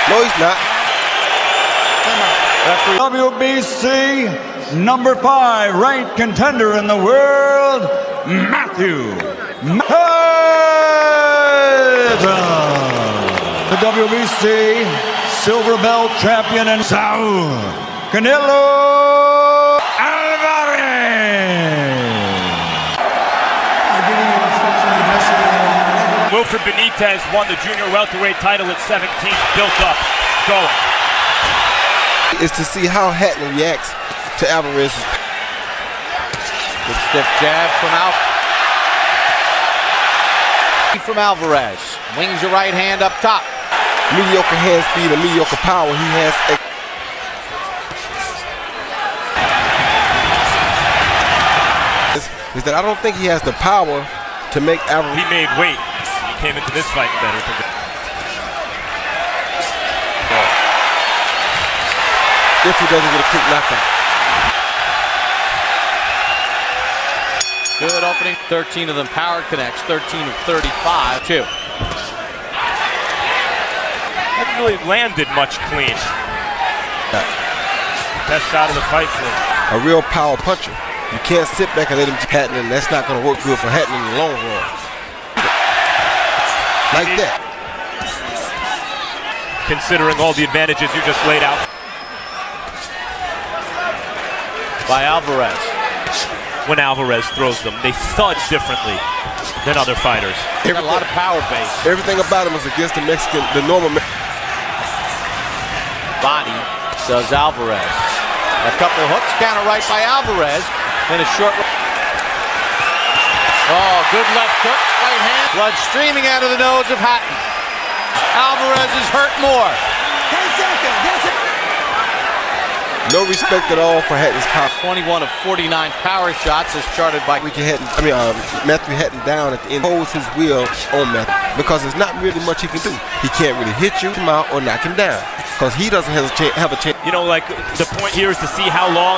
No, he's not. WBC number 5 ranked contender in the world, Matthew Hatton. The WBC silver belt champion in Saul, Canelo Alvarez. Wilfred Benitez won the junior welterweight title at 17, built up, going. Is to see how Hatton reacts to Alvarez. Good stiff jab from Alvarez. Wings your right hand up top. Mediocre hand speed and mediocre power. He has is that I don't think he has the power to make Alvarez. He made weight. He came into this fight better. If he doesn't get a quick knockout. Good opening. 13 of them power connects. 13 of 35. 2. Hasn't really landed much clean. Best shot of the fight for him. A real power puncher. You can't sit back and let him Hatton, and that's not going to work good for Hatton in the long run. Like that. Considering all the advantages you just laid out. By Alvarez. When Alvarez throws them, they thud differently than other fighters. Got a lot of power base. Everything about him is against the Mexican, the normal. Body does Alvarez. A couple of hooks, counter right by Alvarez. Then a short. Oh, good left hook, right hand. Blood streaming out of the nose of Hatton. Alvarez is hurt more. 10 seconds. That's it. No respect at all for Hatton's power. 21 of 49 power shots as charted by Matthew Hatton down at the end. Holds his will on Matthew because there's not really much he can do. He can't really hit you, him out, or knock him down because he doesn't have a chance. You know, like the point here is to see how long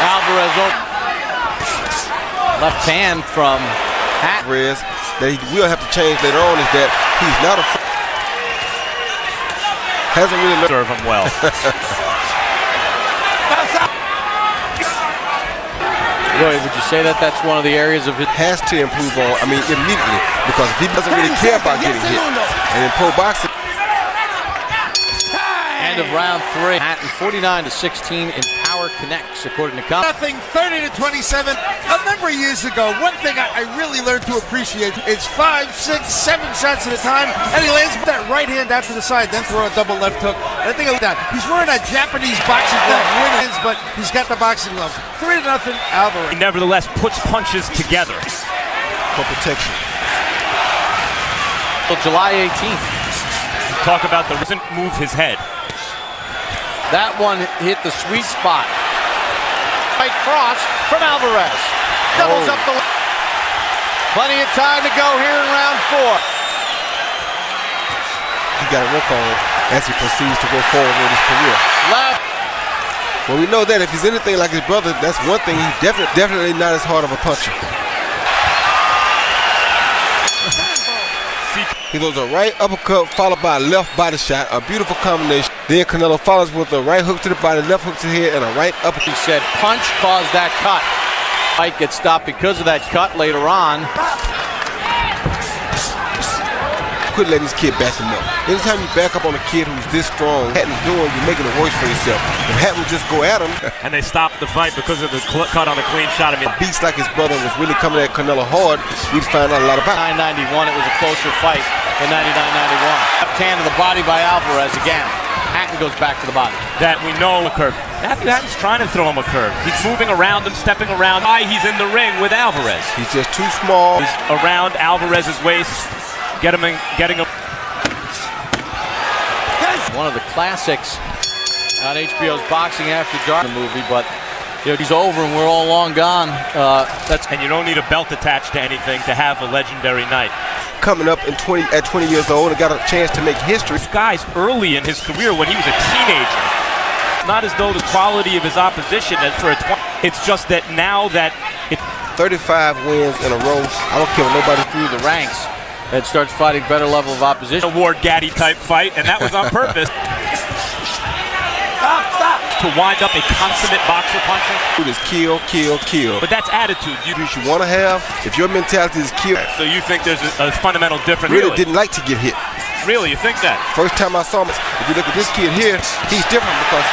Alvarez. Left hand from Hatton. Alvarez that he will have to change later on is that he's not afraid. Hasn't really serve him well. Roy, would you say that that's one of the areas of his has to improve on? I mean, immediately, because if he doesn't really care about getting hit, and in pro boxing. End of round 3. Hatton 49 to 16 in power connects, according to Nothing 30 to 27. A number of years ago, one thing I really learned to appreciate is 5, 6, 7 shots at a time, and he lands with that right hand out to the side, then throw a double left hook. And I think of that. He's wearing a Japanese boxing glove, but he's got the boxing glove. 3-0, Alvarez. He nevertheless puts punches together For protection. Till July 18th. Talk about the doesn't move his head. That one hit the sweet spot. Right cross from Alvarez. Doubles up the. Plenty of time to go here in round 4. He got to work on it as he proceeds to go forward with his career. Left. Well, we know that if he's anything like his brother, that's one thing. He's definitely not as hard of a puncher. He goes a right uppercut followed by a left body shot, a beautiful combination. Then Canelo follows with a right hook to the body, left hook to the head, and a right uppercut. He said punch caused that cut. Fight gets stopped because of that cut later on. Quit letting this kid back him up. Anytime you back up on a kid who's this strong, Hatton's doing, you're making it worse for yourself. If Hatton would just go at him. And they stopped the fight because of the cut on the clean shot. I mean, Beats like his brother was really coming at Canelo hard, we'd find out a lot about it. 991, it was a closer fight than 99-91. Left hand to the body by Alvarez again. Hatton goes back to the body. that we know a curve. Matthew Hatton's trying to throw him a curve. He's moving around him, stepping around. He's in the ring with Alvarez. He's just too small. He's around Alvarez's waist, getting him. One of the classics on HBO's Boxing After Dark movie, but he's over and we're all long gone. And you don't need a belt attached to anything to have a legendary night. Coming up at 20 years old and got a chance to make history. This guy's early in his career when he was a teenager. Not as though the quality of his opposition as for a it's just that now that 35 wins in a row. I don't care what nobody through the ranks and starts fighting better level of opposition. A Ward Gaddy type fight, and that was on purpose. Stop. To wind up a consummate boxer puncher. It is kill, kill, kill. But that's attitude. You want to have, if your mentality is kill. So you think there's a fundamental difference? Really didn't like to get hit. Really, you think that? First time I saw him, if you look at this kid here, he's different because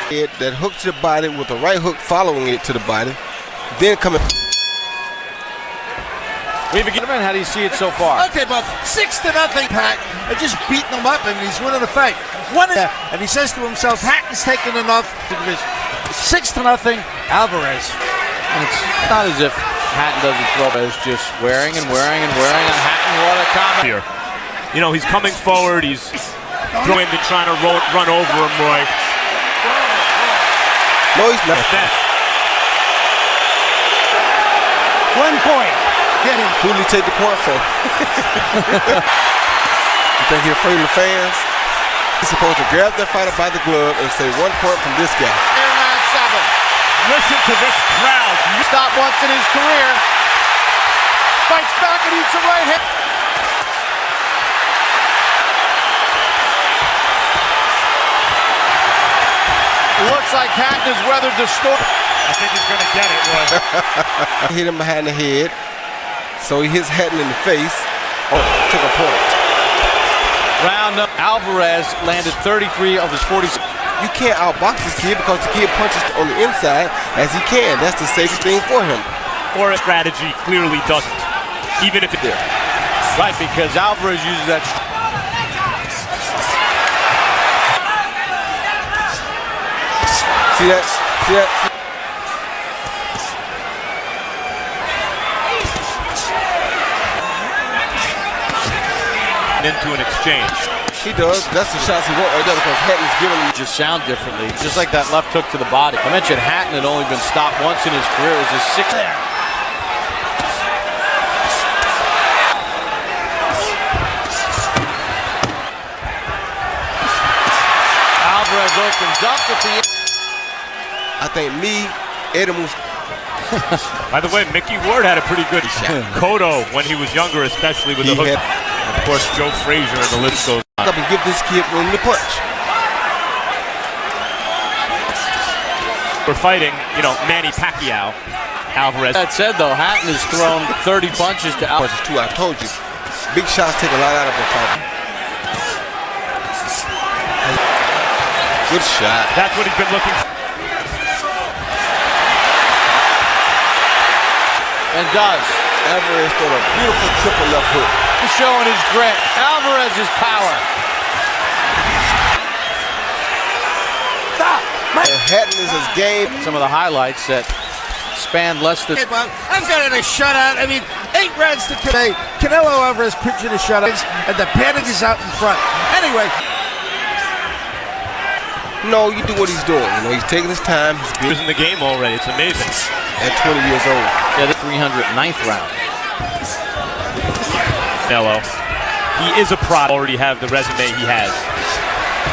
he that hook to the body with the right hook following it to the body, then coming. How do you see it so far? Okay, but 6-0, Pat. They're just beating him up, and he's winning the fight. And he says to himself, Hatton's taking enough. 6-0, Alvarez. And it's not as if Hatton doesn't throw. It's just wearing and wearing and wearing on Hatton. What a comment. Here. You know, he's coming forward. He's throwing and trying to run over him, Roy. No, he's not. 1 point. Get him. Who did he take the point from? You think he's afraid of the fans? He's supposed to grab that fighter by the glove and say 1 point from this guy. Round 7. Listen to this crowd. Stopped once in his career. Fights back and eats a right hit. Looks like Hatton has weathered the storm. I think he's going to get it, Roy. Hit him behind the head. So he hits Hatton in the face. Oh, took a point. Alvarez landed 33 of his 40. You can't outbox this kid because the kid punches on the inside as he can. That's the safest thing for him. Or a strategy clearly doesn't, even if it did. Right, because Alvarez uses that. See that? See that? Into an exchange. He does. That's the shots he wants right there because Hatton's giving him. Just sound differently, just like that left hook to the body. I mentioned Hatton had only been stopped once in his career. It was his 6th. Alvarez opens up with the. I think Edmonds. By the way, Mickey Ward had a pretty good shot. Cotto, when he was younger, especially with the hook. Of course, Joe Frazier, and the list goes on. Up and give this kid room to punch. We're fighting, you know, Manny Pacquiao, Alvarez. That said, though, Hatton has thrown 30 punches to Alvarez. Too, I told you. Big shots take a lot out of a fight. Good shot. That's what he's been looking for. And does. Alvarez threw a beautiful triple left hook. He's showing his grit. Alvarez's power. Stop. And Hatton is his game. Some of the highlights that span less than. Hey, Bob, I've got it a shutout. I mean, 8 rounds to today. Canelo Alvarez pitching a shutout, and the panic is out in front. Anyway. No, you do what he's doing. You know, he's taking his time. He's in the game already. It's amazing. At 20 years old. Yeah, the 309th round. Canelo. He is a prod. Already have the resume he has.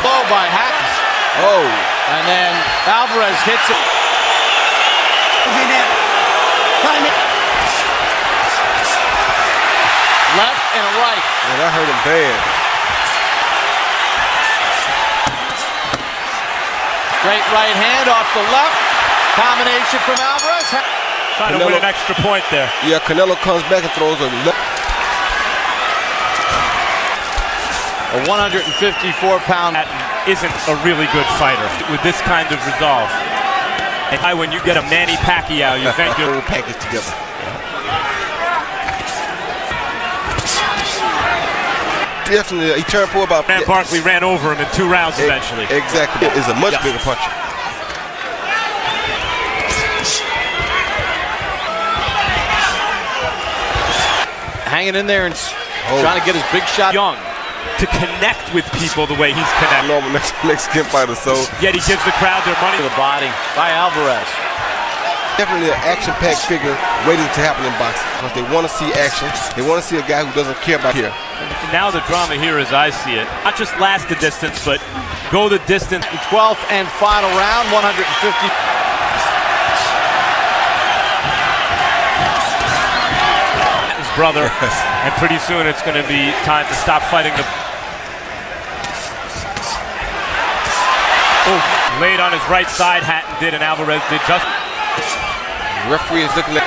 Low by Hatton. Oh. And then Alvarez hits it. Left and a right. Man, that hurt him bad. Straight right hand off the left. Combination from Alvarez. Trying to win an extra point there. Yeah, Canelo comes back and throws a left. A 154-pound. Hatton isn't a really good fighter with this kind of resolve. And when you get a Manny Pacquiao, you think you're packaged together. Definitely, he turned for about. Barkley ran over him in 2 rounds eventually. Exactly, is a much bigger puncher. Hanging in there and trying to get his big shot. Young to connect with people the way he's connected. Normal Mexican fighter, so. Yet he gives the crowd their money. To the body by Alvarez. Definitely an action-packed figure waiting to happen in boxing because they want to see action. They want to see a guy who doesn't care about here. Now the drama here, as I see it, not just last the distance, but go the distance. The 12th and final round, 150. brother, and pretty soon it's going to be time to stop fighting the... Oh, laid on his right side, Hatton did, and Alvarez did just... The referee is looking at...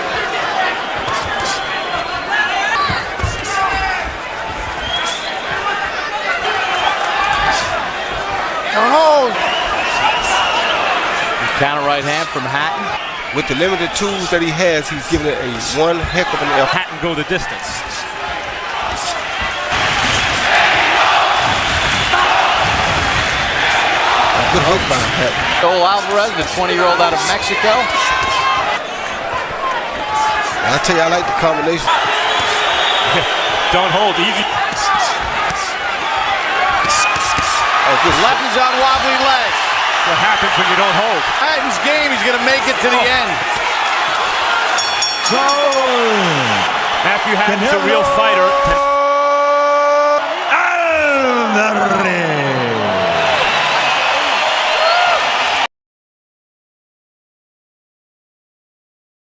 Don't hold. Counter right hand from Hatton. With the limited tools that he has, he's given it a one heck of an effort. Hatton go the distance. Good hook by Hatton. Canelo Alvarez, the 20-year-old out of Mexico. I tell you, I like the combination. Don't hold, easy. Oh, good. Lefties on wobbly legs. What happens when you don't hold? Hatton's game, he's going to make it to the end. Matthew Hatton's a real fighter.